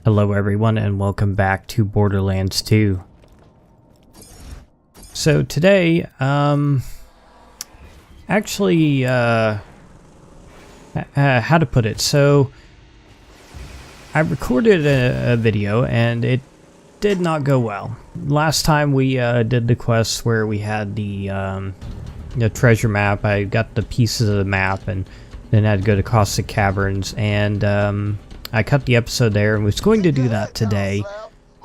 Hello everyone and welcome back to Borderlands 2. So today, actually, how to put it, so I recorded a video and it did not go well. Last time we did the quest where we had the treasure map, I got the pieces of the map and then had to go to Caustic Caverns, and I cut the episode there and was going to do that today,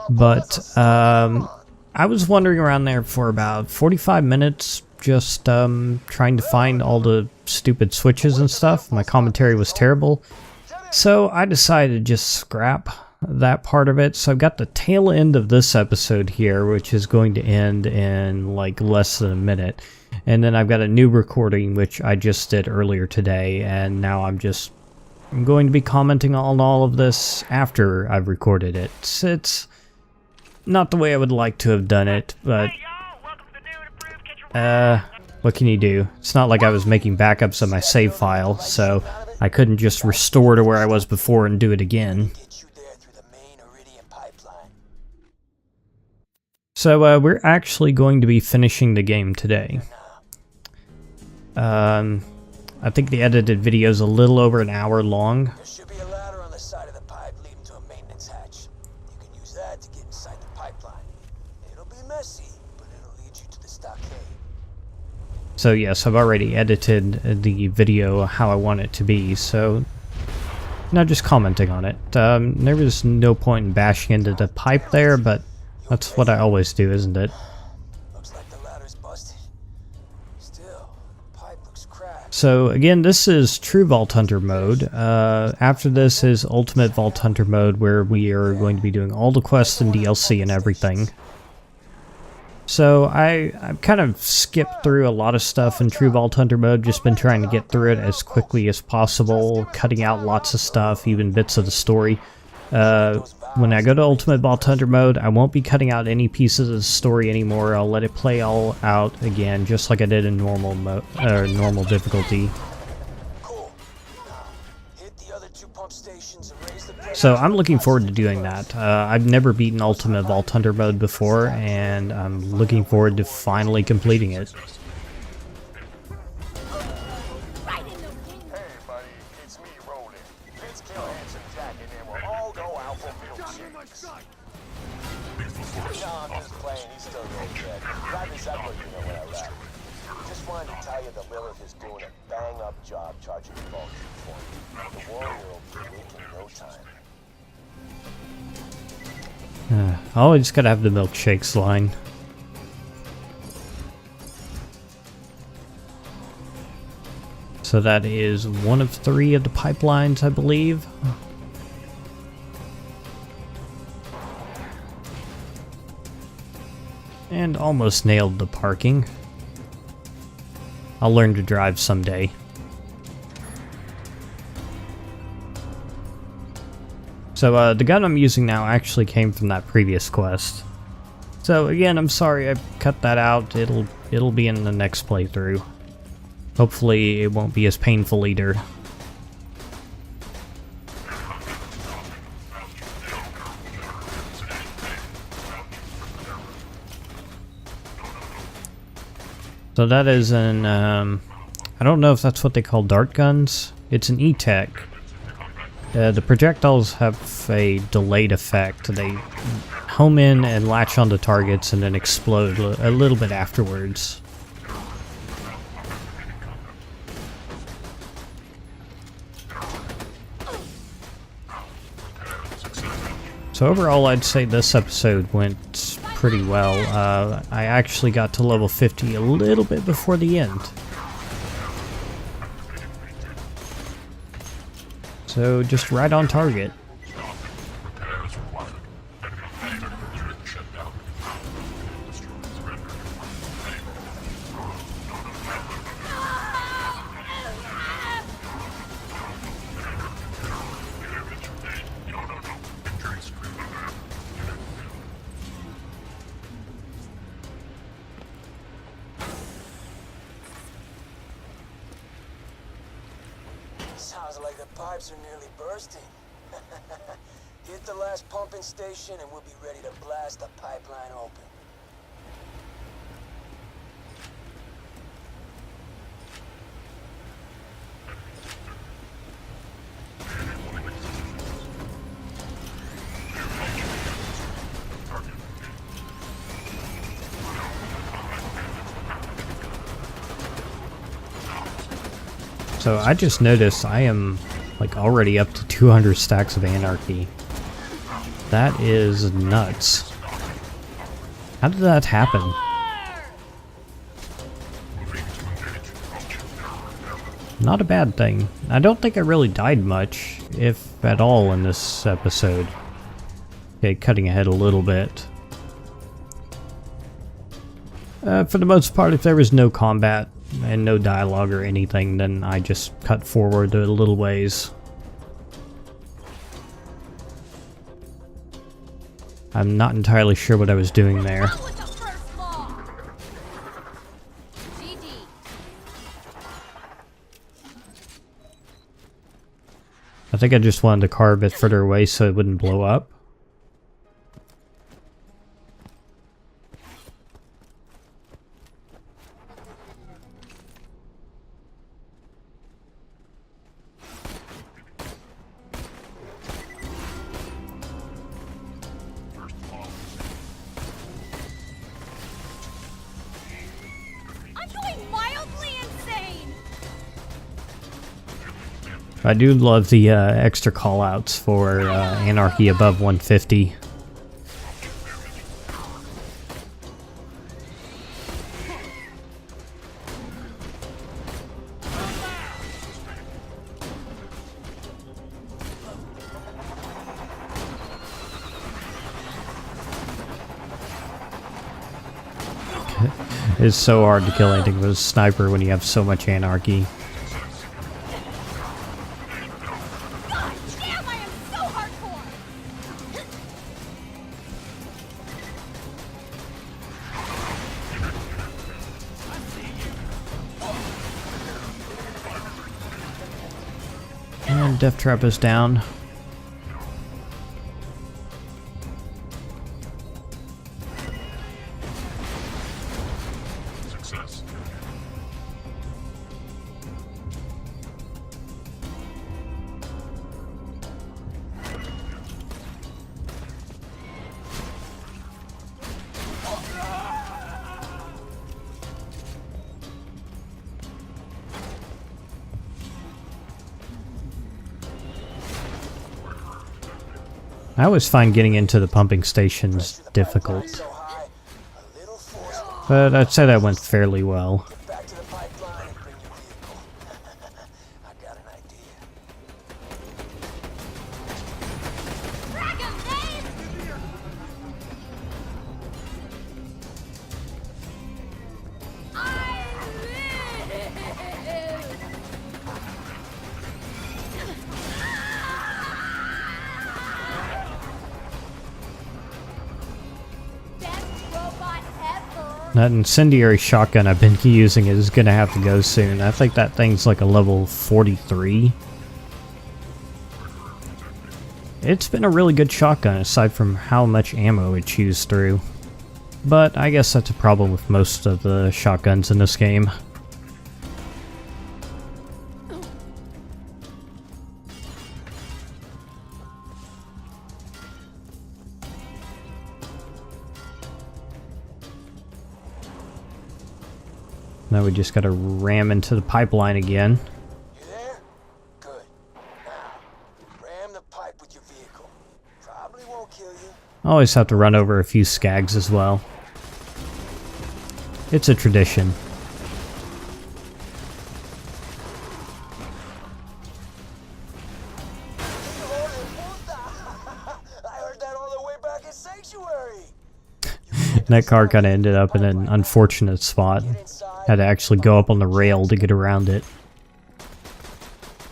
but I was wandering around there for about 45 minutes just trying to find all the stupid switches and stuff. My commentary was terrible, so I decided to just scrap that part of it. So I've got the tail end of this episode here, which is going to end in like less than a minute, and then I've got a new recording which I just did earlier today, and now I'm going to be commenting on all of this after I've recorded it. It's not the way I would like to have done it, but what can you do? It's not like I was making backups of my save file, so I couldn't just restore to where I was before and do it again. So we're actually going to be finishing the game today. I think the edited video is a little over an hour long. There should be a ladder on the side of the pipe leading to a maintenance hatch. You can use that to get inside the pipeline. It'll be messy, but it'll lead you to the stockade. So yes, I've already edited the video how I want it to be, so now just commenting on it. There was no point in bashing into the pipe there, but that's what I always do, isn't it? Looks like the ladder's busted. Still, the pipe looks cracked. So again, this is True Vault Hunter mode. After this is Ultimate Vault Hunter mode, where we are going to be doing all the quests and DLC and everything. So I've kind of skipped through a lot of stuff in True Vault Hunter mode, just been trying to get through it as quickly as possible, cutting out lots of stuff, even bits of the story. When I go to Ultimate Vault Hunter mode, I won't be cutting out any pieces of the story anymore. I'll let it play all out again, just like I did in normal normal difficulty. So I'm looking forward to doing that. I've never beaten Ultimate Vault Hunter mode before, and I'm looking forward to finally completing it. Job charging the bulk for you. The warrior will be awake in no time. Oh, I just gotta have the milkshakes line. So that is one of 3 of the pipelines, I believe. And almost nailed the parking. I'll learn to drive someday. So the gun I'm using now actually came from that previous quest. So again, I'm sorry I cut that out. It'll be in the next playthrough. Hopefully it won't be as painful either. So that is an I don't know if that's what they call dart guns. It's an E-Tech. The projectiles have a delayed effect. They home in and latch onto targets and then explode a little bit afterwards. So overall, I'd say this episode went pretty well. I actually got to level 50 a little bit before the end. So just right on target. Sounds like the pipes are nearly bursting. Get the last pumping station and we'll be ready to blast the pipeline open. So I just noticed I am like already up to 200 stacks of anarchy. That is nuts. How did that happen? Not a bad thing. I don't think I really died much, if at all, in this episode. Okay, cutting ahead a little bit. For the most part, if there was no combat and no dialogue or anything, then I just cut forward a little ways. I'm not entirely sure what I was doing there. I think I just wanted the car a bit further away so it wouldn't blow up. I do love the extra callouts for anarchy above 150. It's so hard to kill anything with a sniper when you have so much anarchy. And Death Trap is down. Success. I always find getting into the pumping stations difficult, but I'd say that went fairly well. Back to the pipeline and bring your vehicle. I got an idea. That incendiary shotgun I've been using is gonna have to go soon. I think that thing's like a level 43. It's been a really good shotgun aside from how much ammo it chews through. But I guess that's a problem with most of the shotguns in this game. Now we just gotta ram into the pipeline again. You there? Good. Now, ram the pipe with your vehicle. Probably won't kill you. Always have to run over a few skags as well. It's a tradition. I heard that all the way back in Sanctuary. That car kind of ended up in an unfortunate spot. Had to actually go up on the rail to get around it.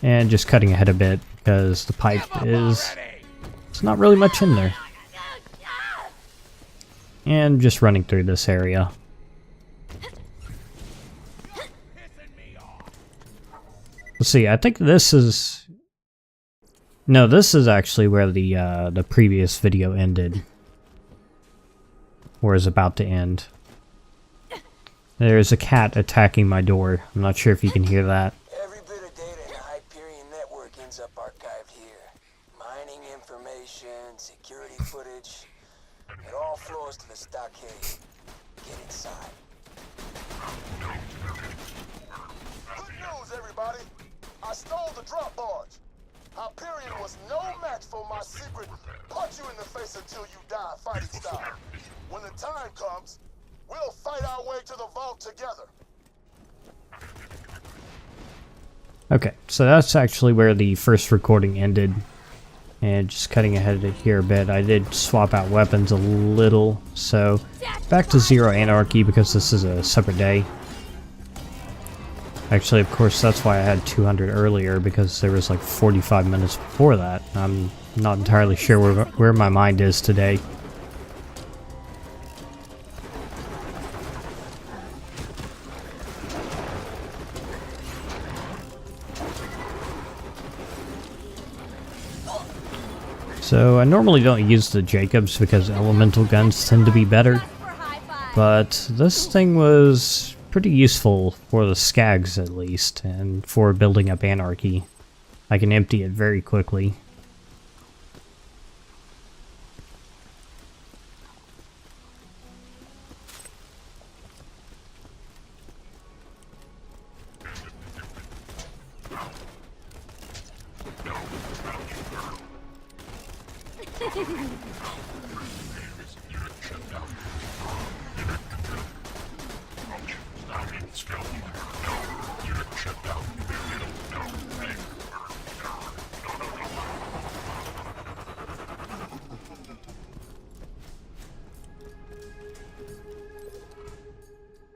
And just cutting ahead a bit because the pipe is... There's not really much in there. And just running through this area. Let's see, I think this is... No, this is actually where the previous video ended. Or is about to end. There's a cat attacking my door. I'm not sure if you can hear that. Every bit of data in the Hyperion network ends up archived here. Mining information, security footage. It all flows to the stockade. Get inside. Good news, everybody! I stole the drop barge. Hyperion was no match for my secret punch you in the face until you die fighting style. When the time comes, we'll fight our way to the vault together. Okay, so that's actually where the first recording ended. And just cutting ahead here a bit, I did swap out weapons a little. So back to Zero Anarchy because this is a separate day. Actually, of course, that's why I had 200 earlier, because there was like 45 minutes before that. I'm not entirely sure where my mind is today. So I normally don't use the Jacobs because elemental guns tend to be better. But this thing was pretty useful for the skags at least, and for building up anarchy. I can empty it very quickly.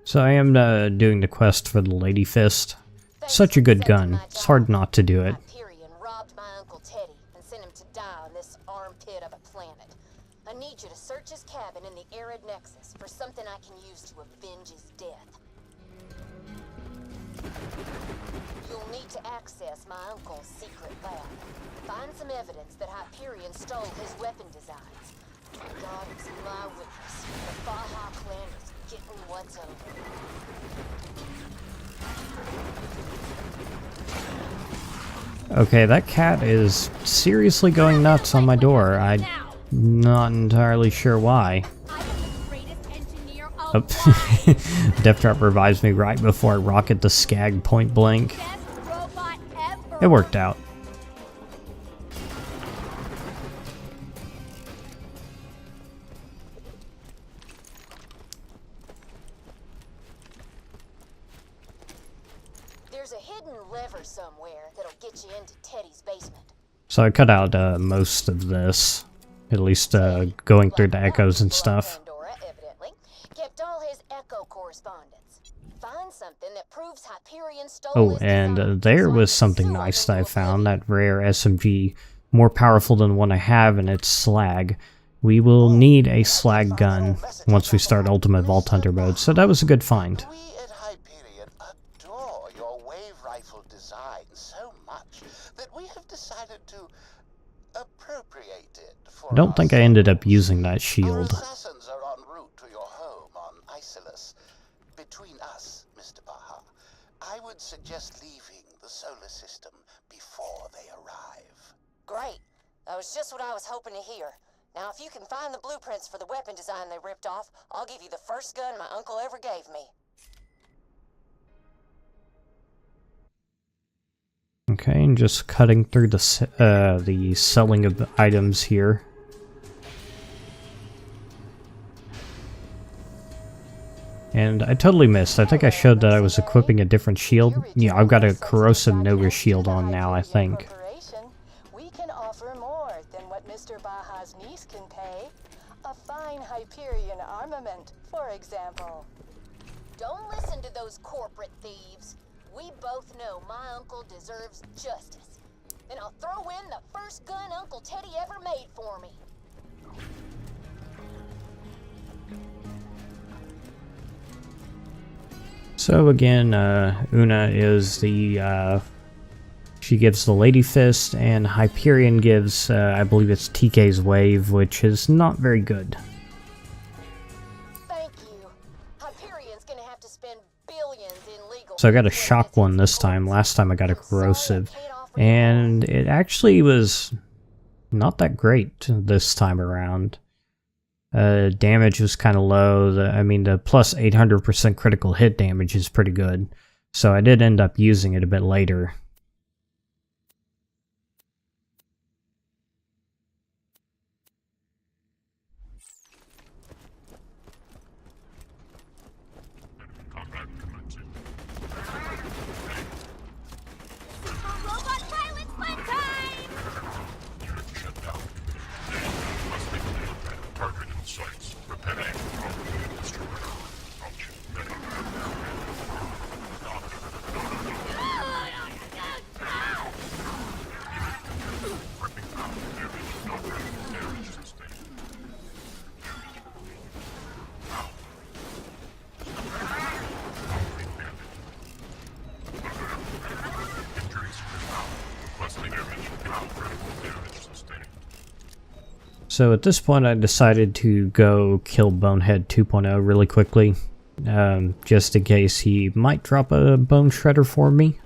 So I am doing the quest for the Lady Fist. Such a good gun. It's hard not to do it. Hyperion robbed my Uncle Teddy and sent him to die on this armpit of a planet. I need you to search his cabin in the Arid Nexus for something I can use to avenge his death. You'll need to access my uncle's secret lab. Find some evidence that Hyperion stole his weapon designs. God is my witness. The Baja clan is getting what's over. Okay, that cat is seriously going nuts on my door. I'm not entirely sure why. Oh. Death Drop revives me right before I rocket the skag point blank. It worked out. There's a hidden lever somewhere that'll get you into Teddy's basement. So I cut out most of this, at least going through the echoes and stuff. Pandora, evidently, kept all his echo correspondence. Find something that proves Hyperion stole Oh, his and designs there so I was can something sue nice him that I into found, oblivion. that rare SMG, more powerful than one I have, and it's slag. We will need a slag gun once we start Ultimate Vault Hunter mode, so that was a good find. We at Hyperion adore your wave rifle design so much that we have decided to appropriate it for I don't think I ended up using that shield. Our assassins are en route to your home on Isolus. Between us, Mr. Baha, I would suggest leaving the solar system before they arrive. Great. That was just what I was hoping to hear. Now, if you can find the blueprints for the weapon design they ripped off, I'll give you the first gun my uncle ever gave me. Okay, and just cutting through the selling of the items here. And I totally missed. I think I showed that I was equipping a different shield. Yeah, I've got a corrosive Nova shield on now, I think. We can offer more than what Mr. Baja's niece can pay. A fine Hyperion armament, for example. Don't listen to those corporate thieves. We both know my uncle deserves justice. And I'll throw in the first gun Uncle Teddy ever made for me. So again, Una is the, she gives the Lady Fist, and Hyperion gives, I believe it's TK's Wave, which is not very good. Thank you. Hyperion's gonna have to spend billions in legal. So I got a shock one this time. Last time I got a corrosive, and it actually was not that great this time around. Damage was kind of low. The plus 800% critical hit damage is pretty good. So I did end up using it a bit later. Robot violence fun time! Targeted sites. Repetitive. Destroy. Function. So at this point I decided to go kill Bonehead 2.0 really quickly, just in case he might drop a bone shredder for me.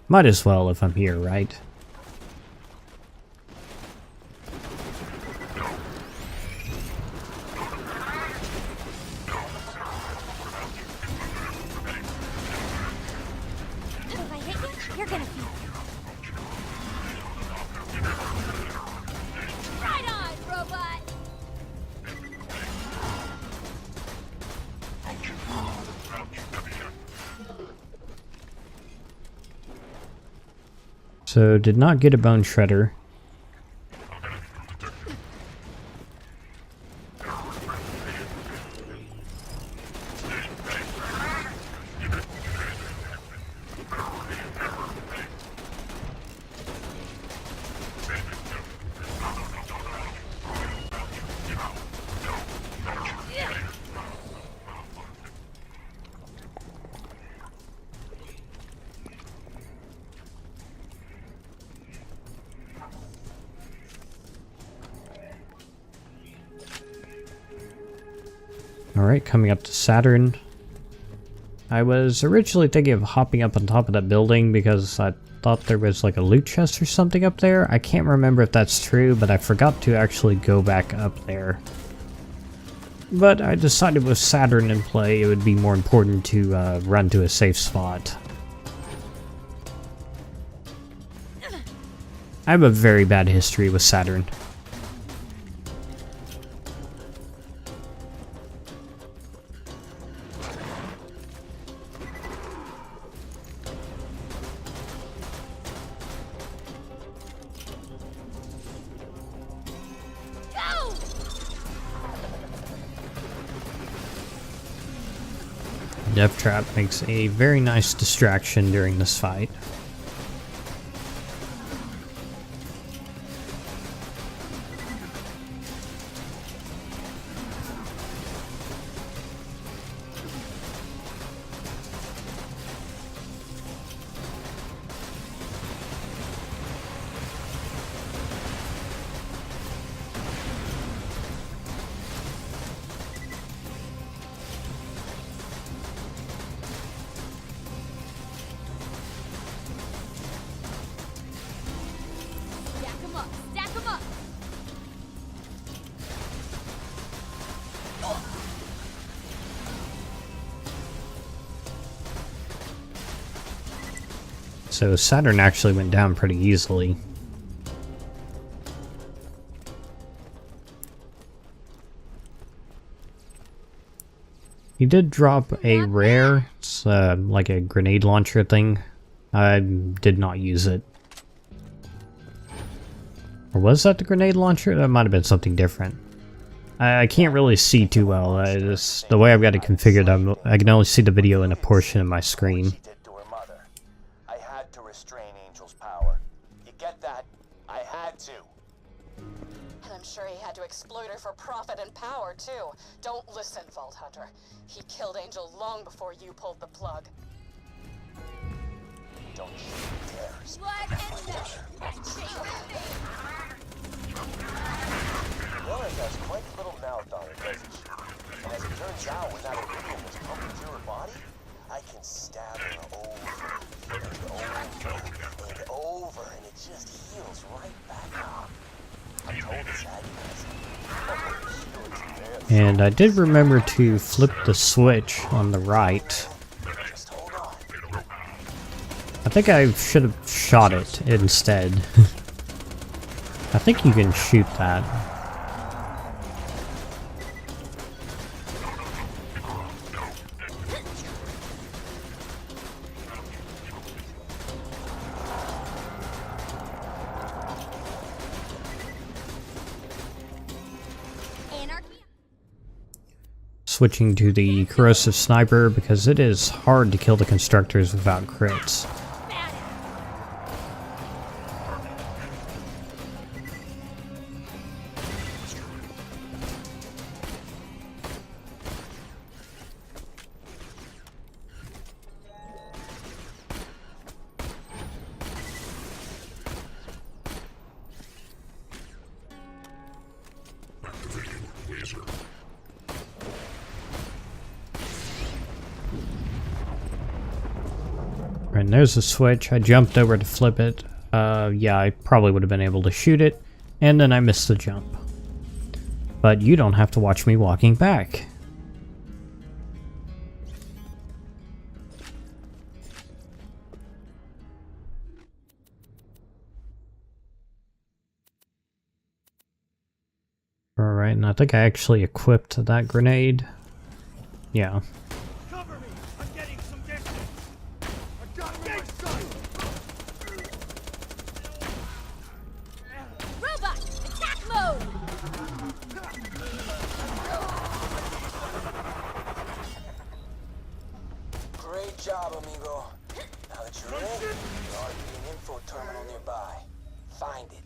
Might as well if I'm here, right? If I hit you, you're gonna feel it. Right on, robot! So did not get a bone shredder. Alright, coming up to Saturn. I was originally thinking of hopping up on top of that building because I thought there was like a loot chest or something up there. I can't remember if that's true, but I forgot to actually go back up there. But I decided with Saturn in play, it would be more important to run to a safe spot. I have a very bad history with Saturn. Go! Death Trap makes a very nice distraction during this fight. Stack 'em up! Stack 'em up! So Saturn actually went down pretty easily. He did drop a rare, it's like a grenade launcher thing. I did not use it. Or was that the grenade launcher? That might have been something different. I can't really see too well. The way I've got it configured, I can only see the video in a portion of my screen. She did to her mother. I had to restrain Angel's power. You get that? I had to. I'm sure he had to exploit her for profit and power, too. Don't listen, Vault Hunter. He killed Angel long before you pulled the plug. Don't you dare. Blood and mess. Laura's has quite a little mouth on her, doesn't she? And as it turns out, when that iridium is pumping through her body, I can stab her over and over, and it just heals right back up. I'm told it's agonizing. And I did remember to flip the switch on the right. Just hold on. I think I should have shot it instead. I think you can shoot that. Anarchy. Switching to the corrosive sniper because it is hard to kill the constructors without crits. Activating laser. And there's the switch. I jumped over to flip it. Yeah, I probably would have been able to shoot it, and then I missed the jump. But you don't have to watch me walking back. Alright, and I think I actually equipped that grenade. Yeah. Cover me! I'm getting some distance! I got Gaige sight! Robot, attack mode. Great job, amigo. Now that you're in, there ought to be an info terminal nearby. Find it.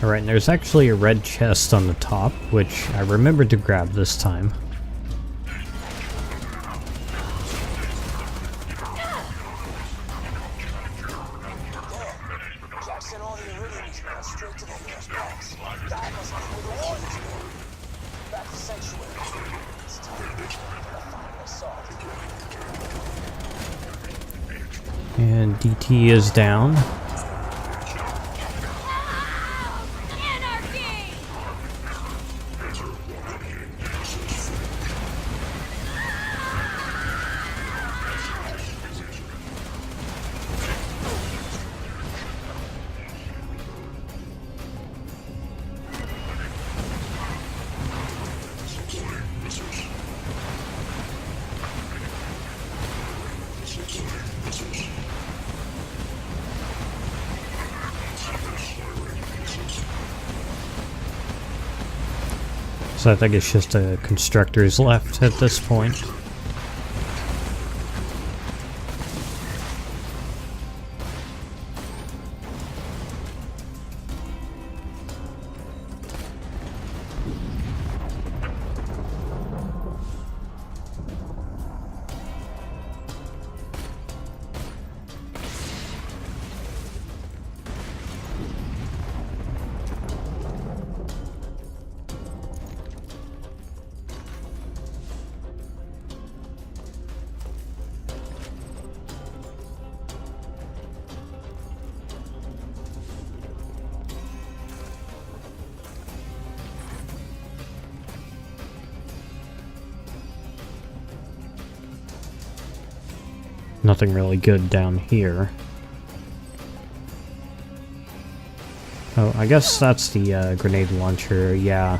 Alright, and there's actually a red chest on the top, which I remembered to grab this time. Jack sent all the iridium he's got straight to the hero's box. That must be where the warriors go. Back to Sanctuary. It's time for the final assault. And DT is down. Anarchy. So I think it's just constructors left at this point. Nothing really good down here. Oh, I guess that's the grenade launcher, yeah.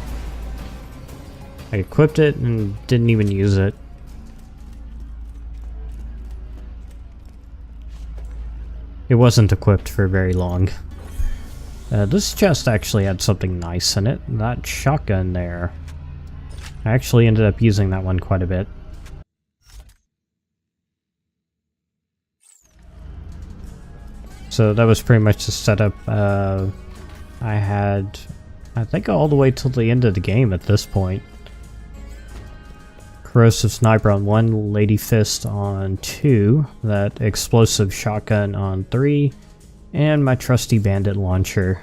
I equipped it and didn't even use it. It wasn't equipped for very long. This chest actually had something nice in it. That shotgun there. I actually ended up using that one quite a bit. So that was pretty much the setup. I had, I think, all the way till the end of the game at this point. Corrosive Sniper on 1, Lady Fist on 2, that explosive shotgun on 3, and my trusty bandit launcher.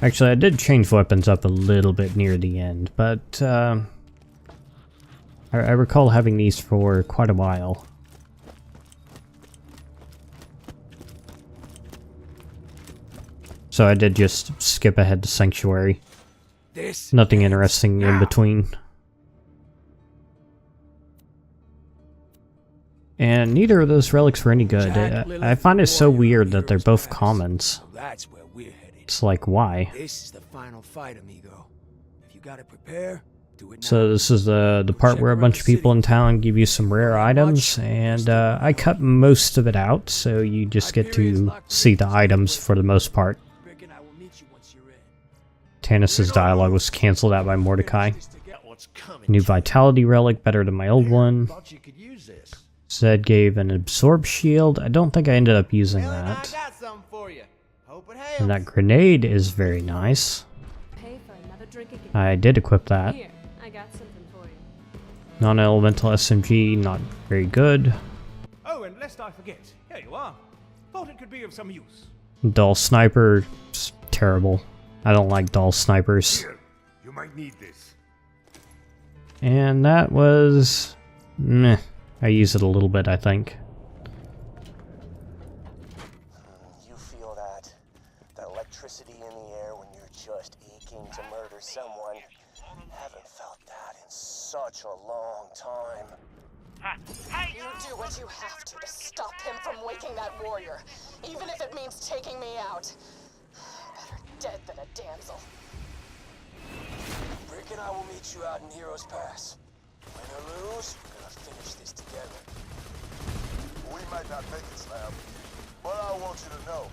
Actually, I did change weapons up a little bit near the end, but I recall having these for quite a while. So I did just skip ahead to Sanctuary. Nothing interesting in between. And neither of those relics were any good. I find it so weird that they're both commons. That's where we're headed. It's like, why? This is the final fight, amigo. If you gotta prepare, do it now. So this is the part where a bunch of people in town give you some rare items, and I cut most of it out, so you just get to see the items for the most part. Tannis' dialogue was cancelled out by Mordecai. New Vitality Relic, better than my old one. Zed gave an Absorb Shield. I don't think I ended up using that. And that grenade is very nice. I did equip that. Non-elemental SMG, not very good. Oh, and lest I forget, here you are. Thought it could be of some use. Dull Sniper, terrible. I don't like dull snipers. Here, you might need this. And that was... meh. I used it a little bit, I think. You feel that electricity in the air when you're just aching to murder someone. Haven't felt that in such a long time. You do what you have to stop him from waking that warrior, even if it means taking me out. Better dead than a damsel. Rick and I will meet you out in Heroes Pass. Win or lose, we're gonna finish this together. We might not make it, Slab, but I want you to know,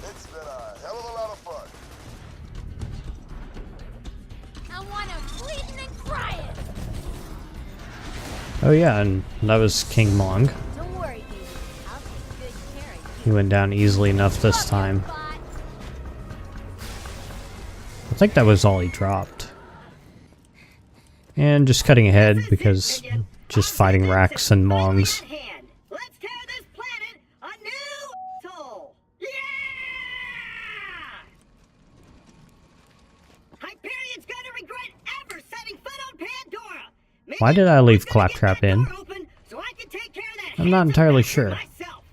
it's been a hell of a lot of fun. I want him bleeding and crying. Oh yeah, and that was King Mong. Don't worry, baby. I'll take good care of He went down easily enough this time. you. I think that was all he dropped. And just cutting ahead because just fighting Rax and Mongs. Let's tear this planet a new soul. Yeah! Hyperion's gonna regret ever setting foot on Pandora. Maybe Why did I leave I'm gonna get Claptrap that in? door open so I can take care of that I'm not handsome entirely bastard sure. myself.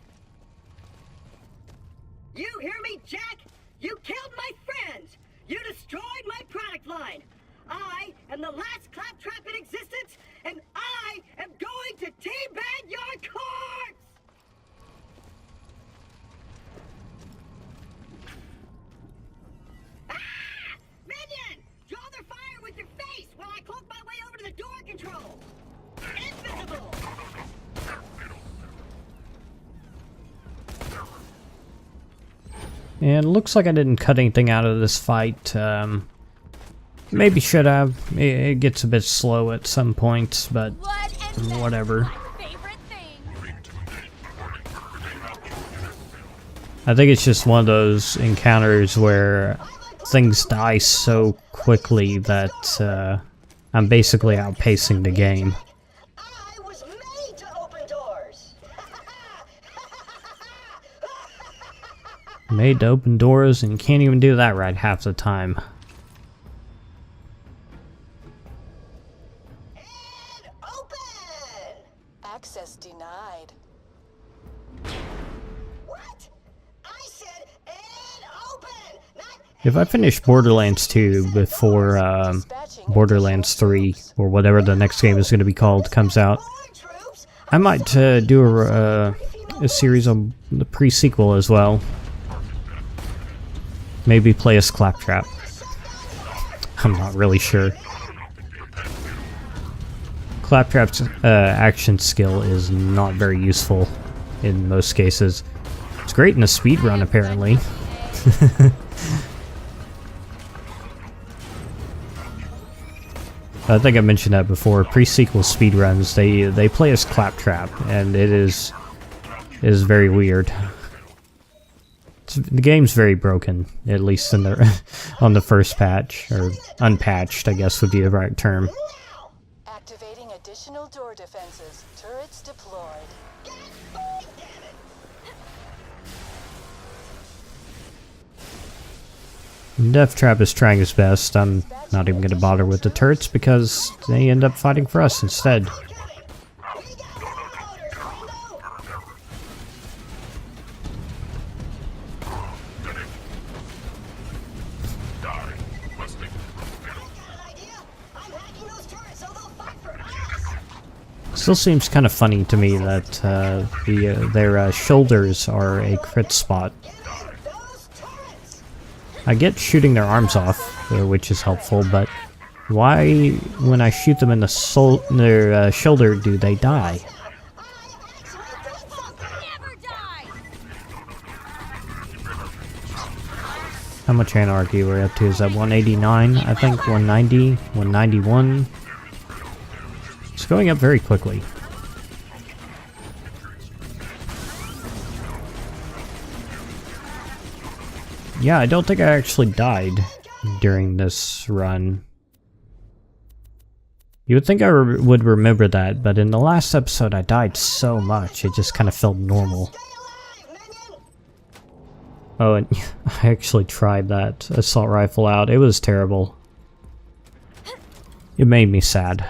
You hear me, Jack? You killed my friends. You destroyed my product line. I am the last Claptrap in existence, and I am going to teabag your corpse! Ah! Minion! Draw their fire with your face while I cloak my way over to the door control! Invisible! And it looks like I didn't cut anything out of this fight. Maybe should have. It gets a bit slow at some points, but Blood and whatever. my favorite thing. I think it's just one of those encounters where things die so quickly that I'm basically outpacing the game. I was made to open doors! Made to open doors and can't even do that right half the time. And open! Access denied. What? I said and open! Not If I finish Borderlands 2 before Borderlands 3, or whatever the next game is going to be called, comes out, more troops! I might do a series on the pre-sequel as well. Maybe play as Claptrap. I'm not really sure. Claptrap's action skill is not very useful. in most cases. It's great in a speed run, apparently. I think I mentioned that before. Pre-sequel speedruns, they play as Claptrap, and it is very weird. The game's very broken, at least in the on the first patch, or unpatched, I guess would be the right term. Activating additional door defenses. Turrets deployed. Death Trap is trying his best. I'm not even going to bother with the turrets because they end up fighting for us instead. Still seems kind of funny to me that their shoulders are a crit spot. I get shooting their arms off, which is helpful, but why, when I shoot them in the their shoulder, do they die? How much anarchy we're up to? Is that 189? I think 190, 191. It's going up very quickly. Yeah, I don't think I actually died during this run. You would think I would remember that, but in the last episode I died so much, it just kind of felt normal. Oh, and I actually tried that assault rifle out. It was terrible. It made me sad.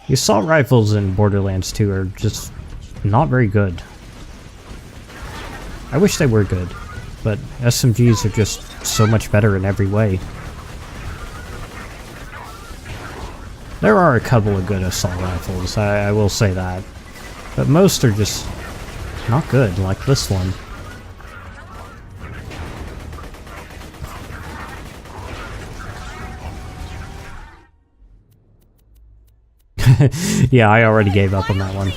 The assault rifles in Borderlands 2 are just not very good. I wish they were good, but SMGs are just so much better in every way. There are a couple of good assault rifles, I will say that. But most are just not good, like this one. Yeah, I already gave up on that one.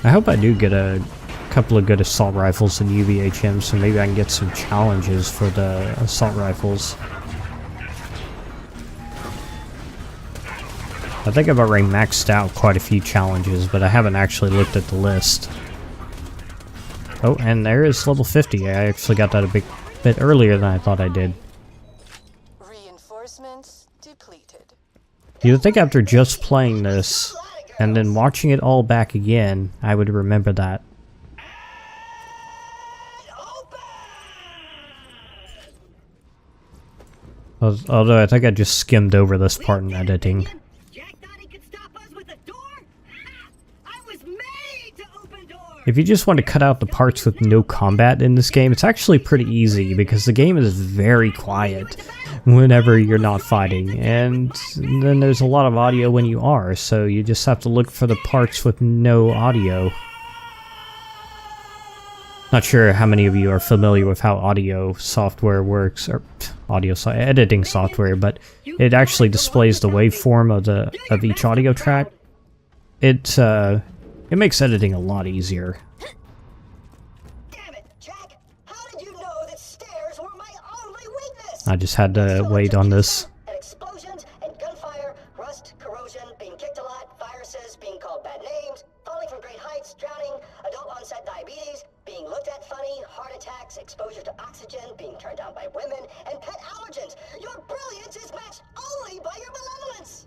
I hope I do get a couple of good assault rifles in UVHM, so maybe I can get some challenges for the assault rifles. I think I've already maxed out quite a few challenges, but I haven't actually looked at the list. Oh, and there is level 50. I actually got that a bit earlier than I thought I did. Reinforcements depleted. You'd think after just playing this and then watching it all back again, I would remember that. Although I think I just skimmed over this part in editing. If you just want to cut out the parts with no combat in this game, it's actually pretty easy because the game is very quiet whenever you're not fighting, and then there's a lot of audio when you are, so you just have to look for the parts with no audio. Not sure how many of you are familiar with how audio software works, or editing software, but it actually displays the waveform of each audio track. It makes editing a lot easier. Damn it, Jack! How did you know that stairs were my only weakness? I just had to wait on this. And explosions and gunfire, rust, corrosion, being kicked a lot, viruses, being called bad names, falling from great heights, drowning, adult onset diabetes, being looked at funny, heart attacks, exposure to oxygen, being turned down by women, and pet allergens. Your brilliance is matched only by your malevolence.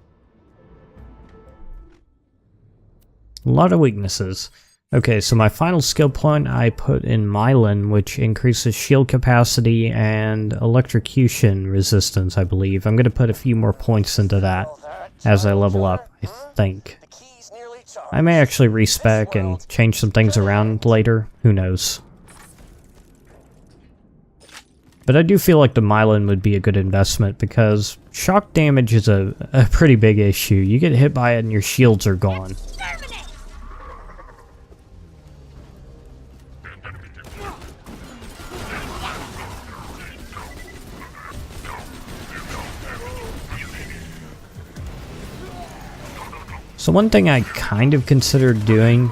A lot of weaknesses. Okay, so my final skill point I put in Myelin, which increases shield capacity and electrocution resistance, I believe. I'm going to put a few more points into that as I level up, I think. I may actually respec and change some things around later, who knows. But I do feel like the Myelin would be a good investment because shock damage is a pretty big issue. You get hit by it and your shields are gone. So one thing I kind of considered doing,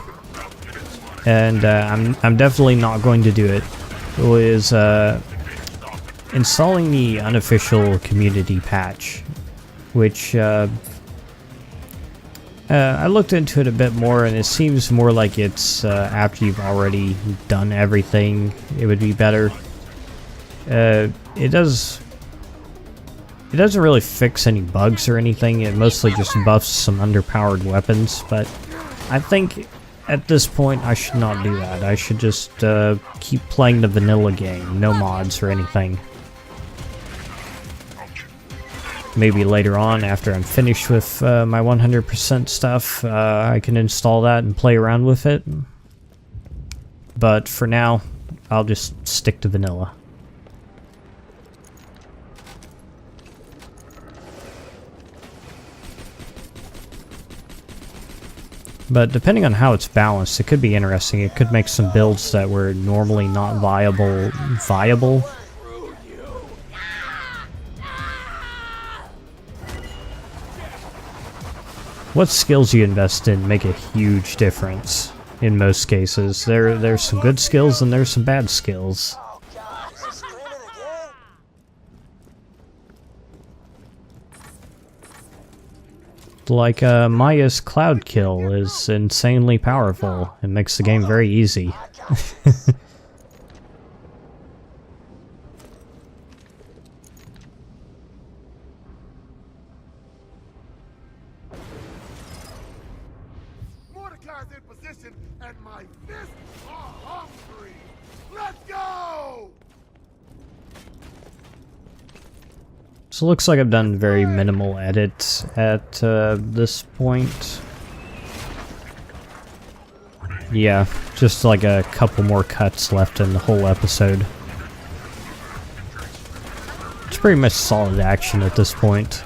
and I'm definitely not going to do it, was installing the unofficial community patch, which I looked into it a bit more, and it seems more like it's after you've already done everything, it would be better. It doesn't really fix any bugs or anything. It mostly just buffs some underpowered weapons, but I think at this point I should not do that. I should just keep playing the vanilla game, no mods or anything. Maybe later on, after I'm finished with my 100% stuff, I can install that and play around with it. But for now, I'll just stick to vanilla. But depending on how it's balanced, it could be interesting. It could make some builds that were normally not viable. What skills you invest in make a huge difference in most cases. There's some good skills and there's some bad skills. Oh God, is he screaming again? Like Maya's Cloud Kill is insanely powerful. It makes the game very easy. Mordecai's in position, and my fists are hungry. Let's go! So it looks like I've done very minimal edits at this point. Yeah, just like a couple more cuts left in the whole episode. It's pretty much solid action at this point.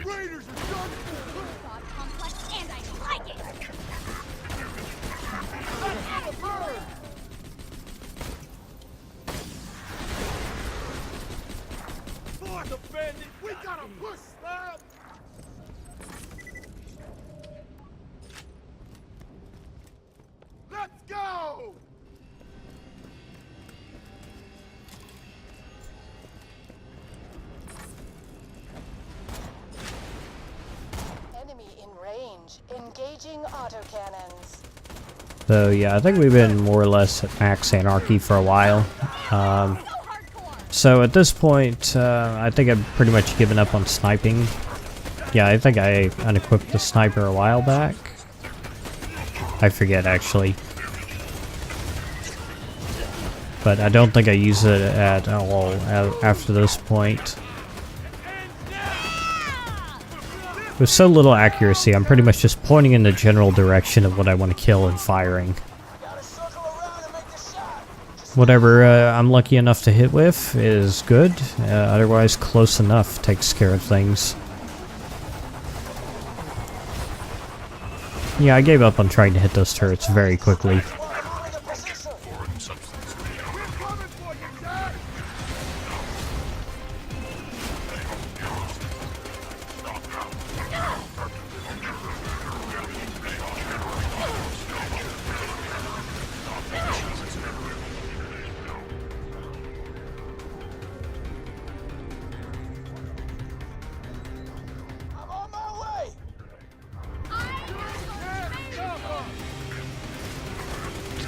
Raiders are done for! Thought complex, and I like it. Force the bandit! We gotta push, Stab! Let's go! Enemy in range. Engaging autocannons. So yeah, I think we've been more or less at max anarchy for a while. So at this point, I think I've pretty much given up on sniping. Yeah, I think I unequipped the sniper a while back. I forget actually. But I don't think I use it at all after this point. With so little accuracy, I'm pretty much just pointing in the general direction of what I want to kill and firing. Whatever I'm lucky enough to hit with is good, otherwise close enough takes care of things. Yeah, I gave up on trying to hit those turrets very quickly. I'm on my way!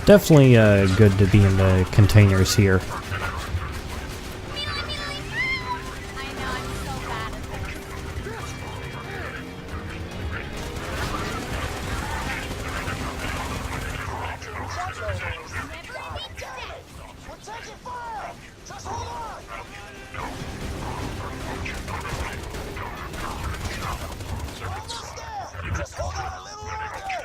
Definitely good to be in the containers here. I know I'm so bad at this. We're taking fire! Just hold on! Almost there! Just hold on a little longer!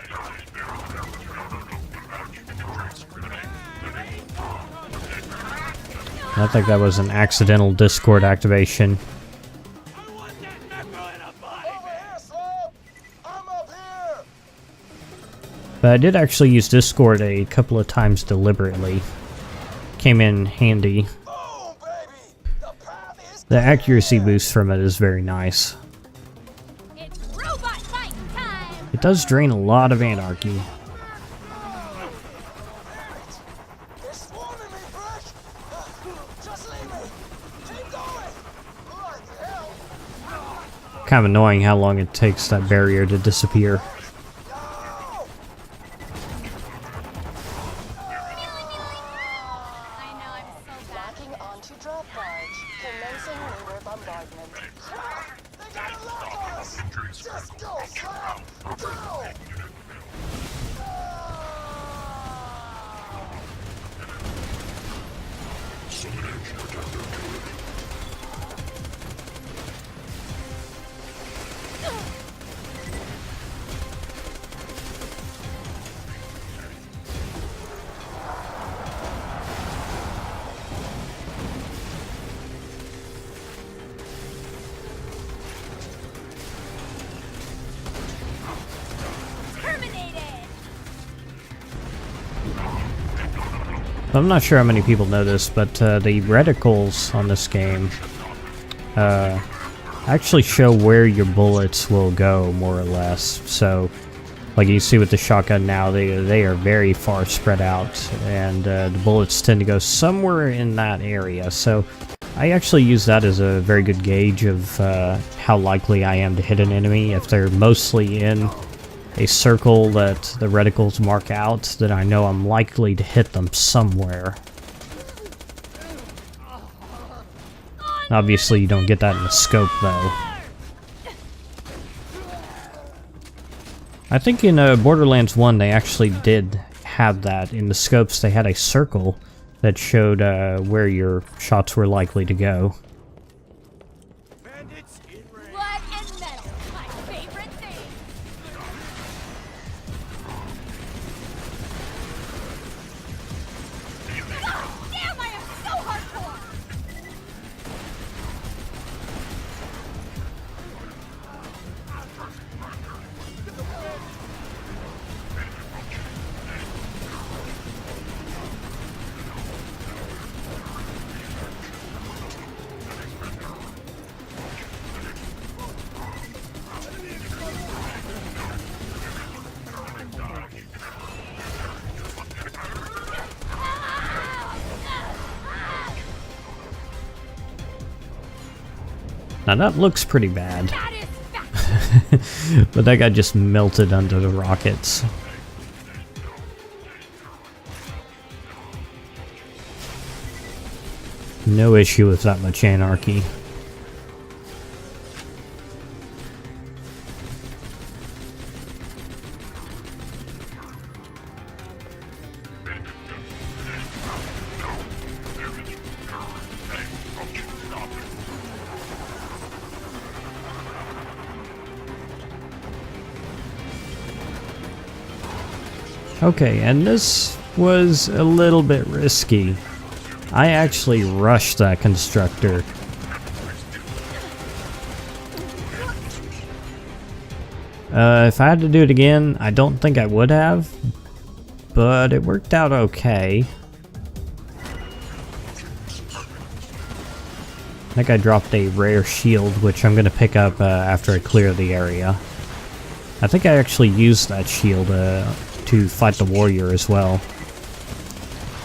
I think that was an accidental Discord activation. I want that knuckle in a body Over here, Slab! I'm up here! But I did actually use Discord a couple of times deliberately. Came in handy. Boom, baby! The path is The accuracy boost from it is very nice. It's robot fight time! It does drain a lot of anarchy. They're swarming me, Brick! Just leave me! Keep going! Like hell! Kind of annoying how long it takes that barrier to disappear. No! I know, I'm so bad. Locking onto drop barge. Commencing lunar bombardment. Crap! They got a lock on us! Just go, Slab! Go! Terminated! I'm not sure how many people know this, but the reticles on this game actually show where your bullets will go, more or less. So, like you see with the shotgun now, they are very far spread out, and the bullets tend to go somewhere in that area. So, I actually use that as a very good gauge of how likely I am to hit an enemy. If they're mostly in a circle that the reticles mark out, then I know I'm likely to hit them somewhere. Obviously, you don't get that in the scope, though. I think in Borderlands 1 they actually did have that. In the scopes they had a circle that showed where your shots were likely to go. bandits in range. Blood and metal, my favorite thing! God damn, I am so hardcore! Now that looks pretty bad, That is fact! but that guy just melted under the rockets. No issue with that much anarchy. Okay, and this was a little bit risky. I actually rushed that constructor. If I had to do it again, I don't think I would have, but it worked out okay. I think I dropped a rare shield, which I'm going to pick up after I clear the area. I think I actually used that shield to fight the warrior as well.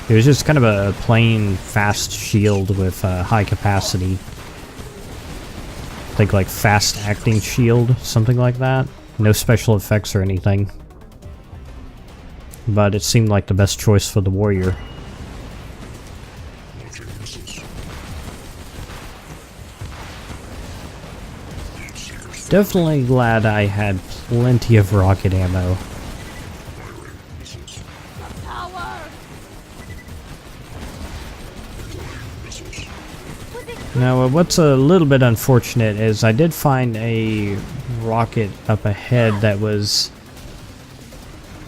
It was just kind of a plain fast shield with high capacity. I think like fast acting shield, something like that. No special effects or anything. But it seemed like the best choice for the warrior. Definitely glad I had plenty of rocket ammo. Power! Now, what's a little bit unfortunate is I did find a rocket up ahead that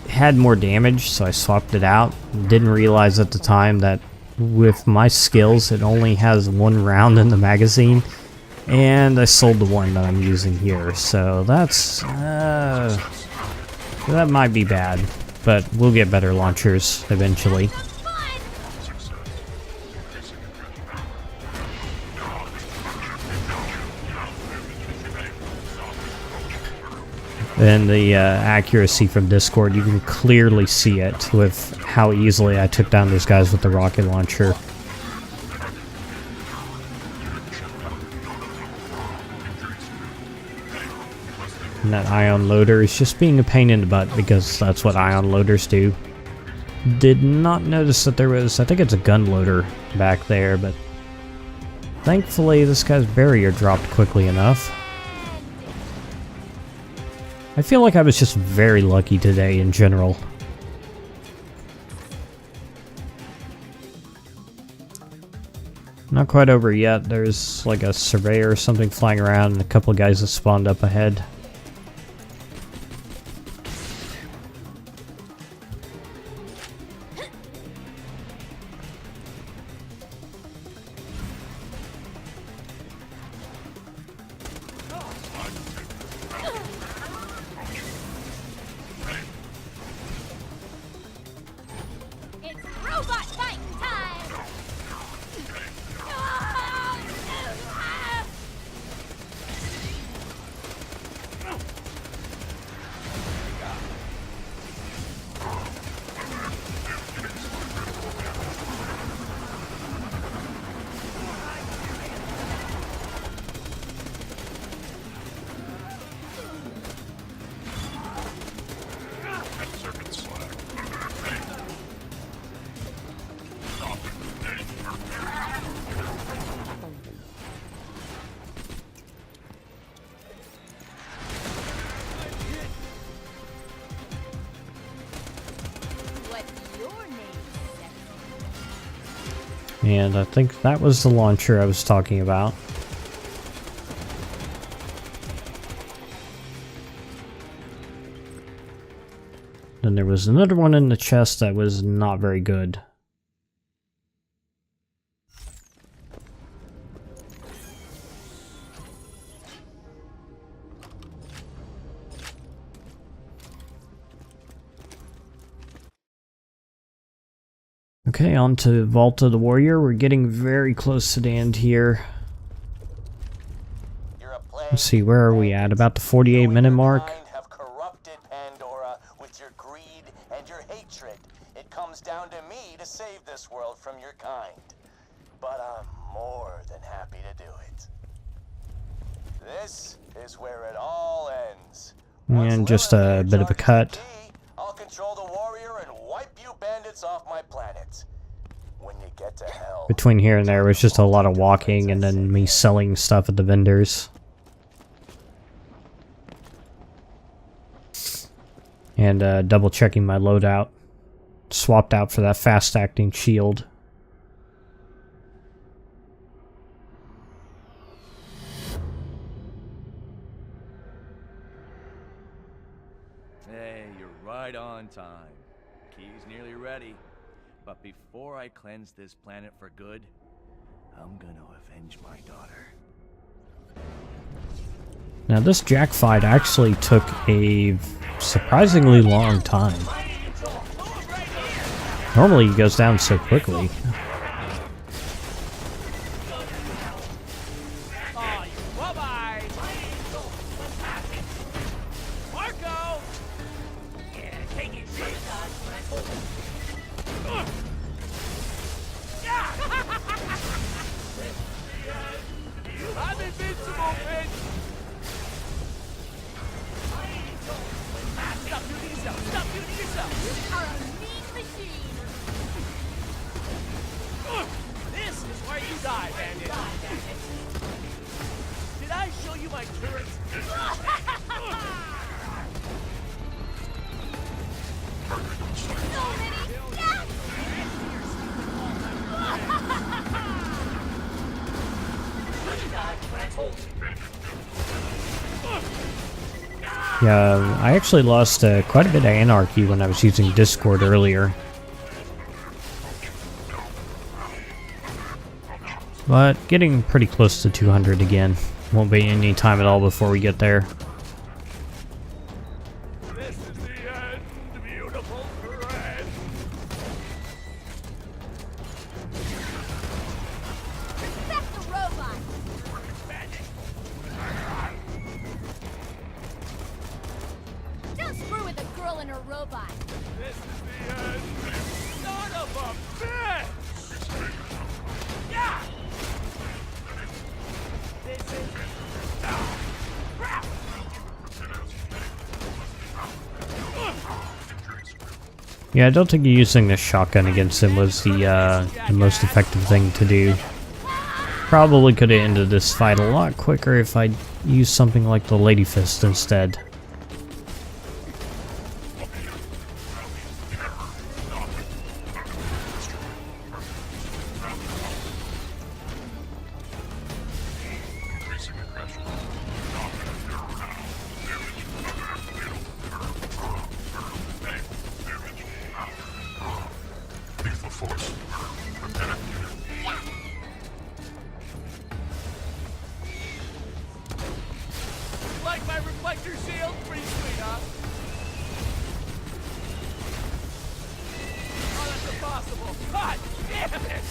had more damage, so I swapped it out. Didn't realize at the time that with my skills, it only has 1 round in the magazine, and I sold the one that I'm using here, so that's that might be bad, but we'll get better launchers eventually. And the accuracy from Discord, you can clearly see it with how easily I took down those guys with the rocket launcher. And that ion loader is just being a pain in the butt because that's what ion loaders do. Did not notice that there was, I think it's a gun loader back there, but thankfully this guy's barrier dropped quickly enough. I feel like I was just very lucky today in general. Not quite over yet. There's like a surveyor or something flying around and a couple of guys that spawned up ahead. And I think that was the launcher I was talking about. Then there was another one in the chest that was not very good. Okay, on to Vault of the Warrior. We're getting very close to the end here. Let's see, where are we at? About the 48-minute mark? Have corrupted Pandora with your greed and your hatred. It comes down to me to save this world from your kind. But I'm more than happy to do it. This is where it all ends. And just a bit of a cut. I'll control the warrior and wipe you bandits off my planet. When you get to hell. Between here and there was just a lot of walking and then me selling stuff at the vendors. And double checking my loadout. Swapped out for that fast acting shield. Hey, you're right on time. Key's nearly ready. But before I cleanse this planet for good, I'm gonna avenge my daughter. Now this Jack fight actually took a surprisingly long time. Normally he goes down so quickly. Yeah, I actually lost quite a bit of anarchy when I was using Discord earlier. But getting pretty close to 200 again. Won't be any time at all before we get there. This is the end, beautiful friend. Respect the robot. Don't screw with a girl and her robot. This is the end. Son of a bitch! Yeah! This is... crap! Yeah, I don't think using the shotgun against him was the most effective thing to do. Probably could have ended this fight a lot quicker if I'd used something like the Lady Fist instead. Like my reflector shield? Pretty sweet, huh? Oh, that's impossible. God damn it!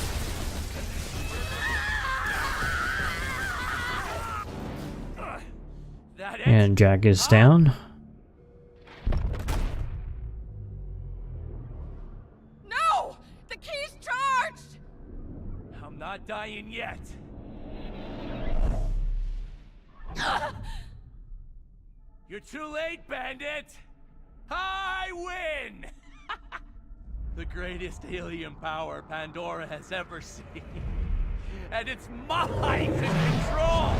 That And Jack is down. No! The key's charged! I'm not dying yet. You're too late, Bandit! I win! The greatest alien power Pandora has ever seen. And it's mine to control!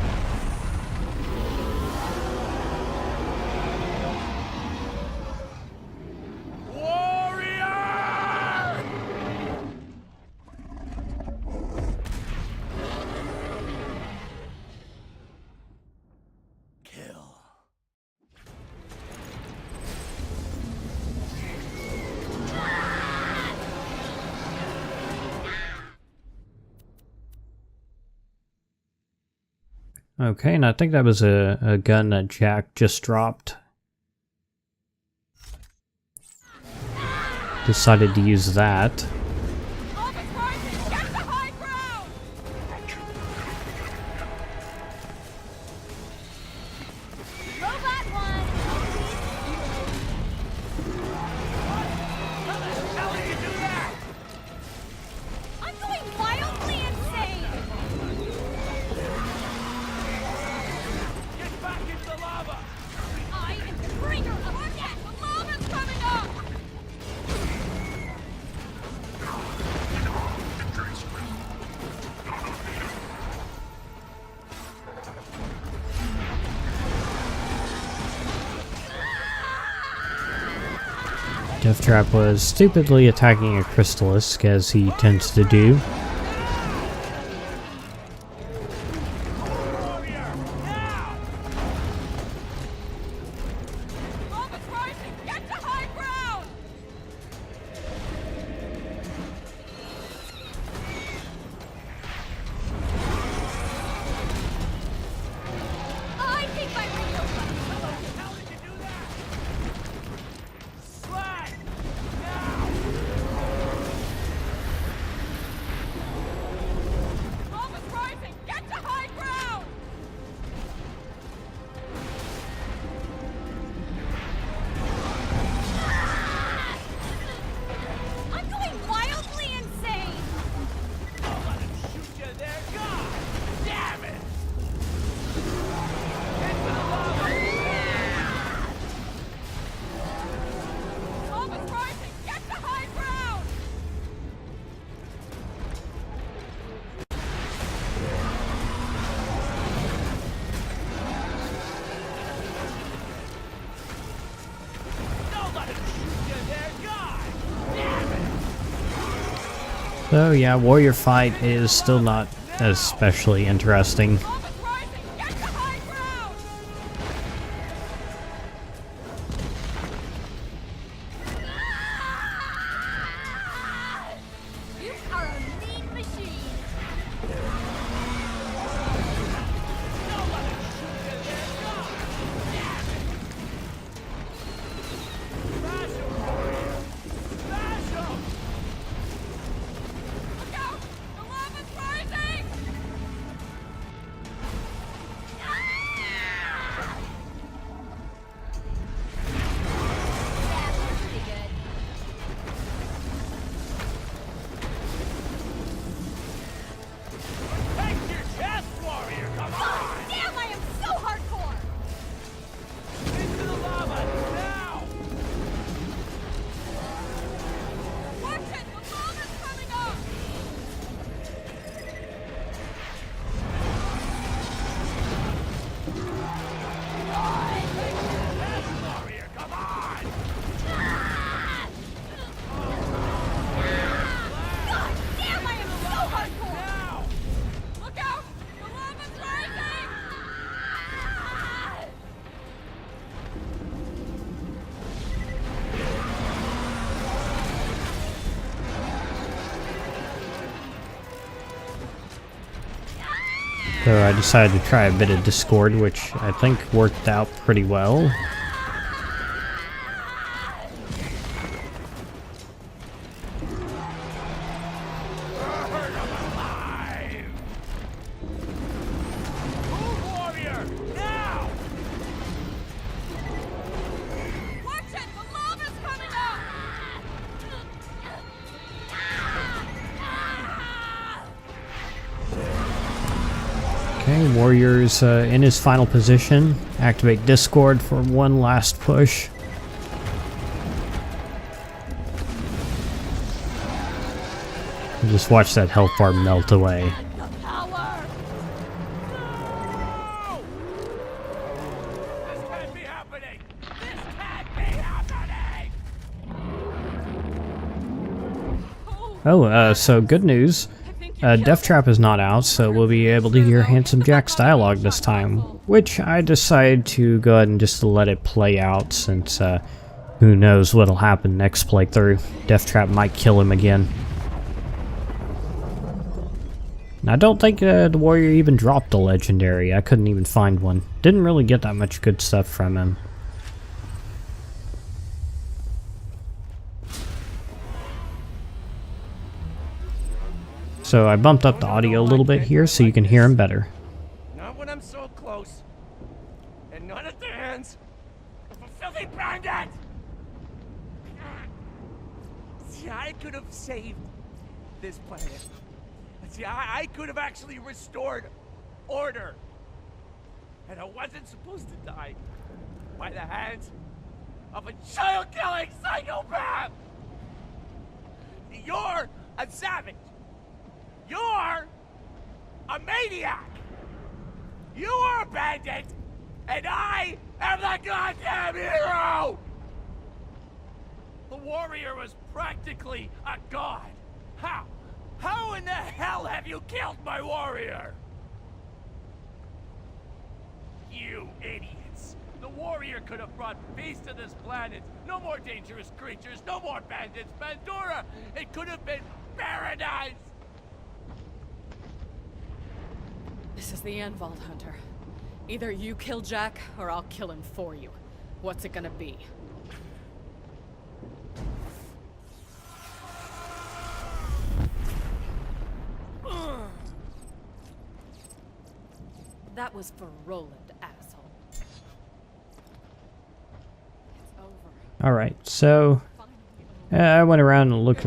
Warrior! Kill. Okay, and I think that was a gun that Jack just dropped. Decided to use that. Office Martin, get to high ground! Robot one. How the hell did you do that? I'm going wildly insane. Get back into the lava! I am the bringer of death. The lava's coming up! Death Trap was stupidly attacking a Crystallisk, as he tends to do. Warrior! Now! Office Martin, get to high ground! I think my radio How did you do that? Slide! Now! Office Rising, get to high ground! I'm going wildly insane. I'll let him shoot you there. God damn it! Into the lava! Office Rising, get to high ground! Don't let him shoot you there. God damn it! So yeah, Warrior Fight is still not especially interesting. Office Rising, get to high ground! You are a mean machine. So I decided to try a bit of Discord, which I think worked out pretty well. Okay, Warrior's in his final position. Activate Discord for one last push. Just watch that health bar melt away. Oh, so good news. Death Trap is not out, so we'll be able to hear Handsome Jack's dialogue this time, which I decided to go ahead and just let it play out, since who knows what'll happen next playthrough. Death Trap might kill him again. I don't think the Warrior even dropped a legendary. I couldn't even find one. Didn't really get that much good stuff from him. So I bumped up the audio a little bit here so you can hear him better. Not when I'm so close. And not at the hands of a filthy bandit! See, I could have saved this planet. See, I could have actually restored order. And I wasn't supposed to die by the hands of a child-killing psychopath! You're a savage! You're a maniac! You are a bandit! And I am the goddamn hero! The Warrior was practically a god. How? How in the hell have you killed my Warrior? You idiots! The Warrior could have brought peace to this planet. No more dangerous creatures, no more bandits. Pandora! It could have been paradise! This is the end, Vault Hunter. Either you kill Jack, or I'll kill him for you. What's it gonna be? That was for Roland, asshole. It's over. Alright, so I went around and looked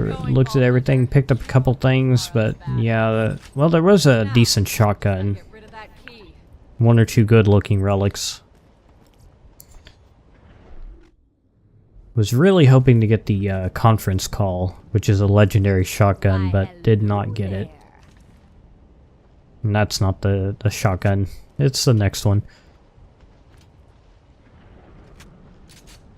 at everything, picked up a couple things, but yeah, well, there was a decent shotgun. One or two good looking relics. Was really hoping to get the conference call, which is a legendary shotgun, but did not get it. And that's not the shotgun, it's the next one.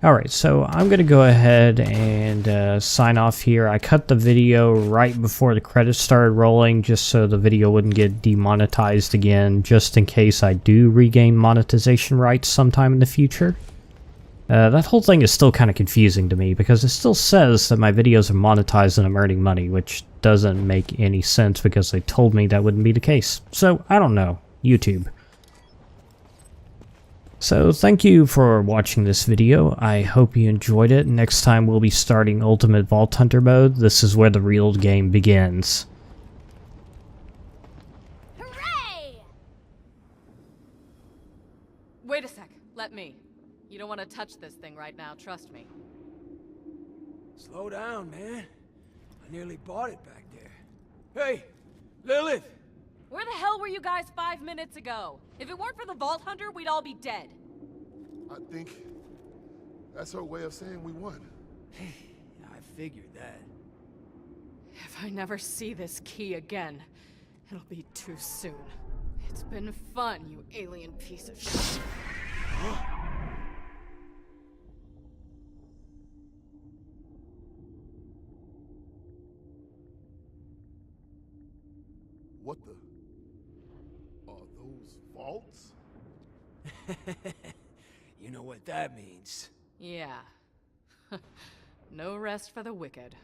Alright, so I'm going to go ahead and sign off here. I cut the video right before the credits started rolling just so the video wouldn't get demonetized again, just in case I do regain monetization rights sometime in the future. That whole thing is still kind of confusing to me because it still says that my videos are monetized and I'm earning money, which doesn't make any sense because they told me that wouldn't be the case. So, I don't know. YouTube. So, thank you for watching this video. I hope you enjoyed it. Next time we'll be starting Ultimate Vault Hunter mode. This is where the real game begins. Hooray! Wait a sec. Let me. You don't want to touch this thing right now, trust me. Slow down, man. I nearly bought it back there. Hey, Lilith! Where the hell were you guys 5 minutes ago? If it weren't for the Vault Hunter, we'd all be dead. I think that's her way of saying we won. I figured that. If I never see this key again, it'll be too soon. It's been fun, you alien piece of shit. What the? Are those vaults? You know what that means. Yeah. No rest for the wicked.